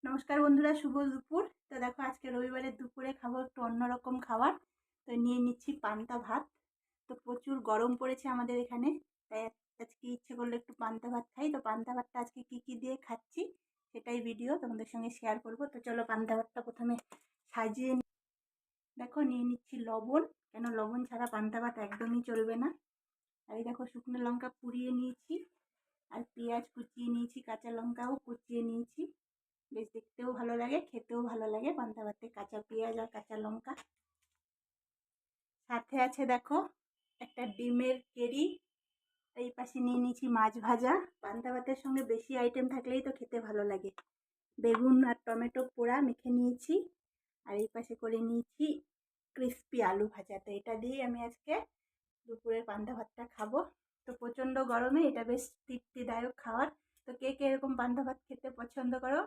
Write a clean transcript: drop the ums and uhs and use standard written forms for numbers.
নমস্কার বন্ধুরা, শুভ দুপুর। তো দেখো, আজকে রবিবারের দুপুরে খাবো একটু অন্যরকম খাবার। তো নিয়ে নিচ্ছি পান্তা ভাত। তো প্রচুর গরম পড়েছে আমাদের এখানে, তাই আজকে ইচ্ছে করলো একটু পান্তা ভাত খাই। তো পান্তা ভাতটা আজকে কি কি দিয়ে খাচ্ছি সেটাই ভিডিও তোমাদের সঙ্গে শেয়ার করব। তো চলো পান্তা ভাতটা প্রথমে সাজিয়ে দেখো নিয়ে নিচ্ছি লবণ, কেন লবণ ছাড়া পান্তা ভাত একদমই চলবে না। আর এই দেখো শুকনো লঙ্কা পুড়িয়ে নিয়েছি, আর পেঁয়াজ কুচিয়ে নিয়েছি, কাঁচা লঙ্কাও কুচিয়ে নিয়েছি। বেশ দেখতেও ভালো লাগে, খেতেও ভালো লাগে পান্তা ভাতে কাঁচা পেঁয়াজ আর কাঁচা লঙ্কা। সাথে আছে দেখো একটা ডিমের কেরি। এই পাশে নিয়ে নিয়েছি মাছ ভাজা। পান্তা ভাতের সঙ্গে বেশি আইটেম থাকলেই তো খেতে ভালো লাগে। বেগুন আর টমেটো পোড়া মেখে নিয়েছি। আর এই পাশে করে নিয়েছি ক্রিস্পি আলু ভাজা। তো এটা দিয়ে আমি আজকে দুপুরের পান্তা ভাতটা খাবো। তো প্রচণ্ড গরমে এটা বেশ তৃপ্তিদায়ক খাবার। তো কে কে এরকম পান্তা ভাত খেতে পছন্দ করো?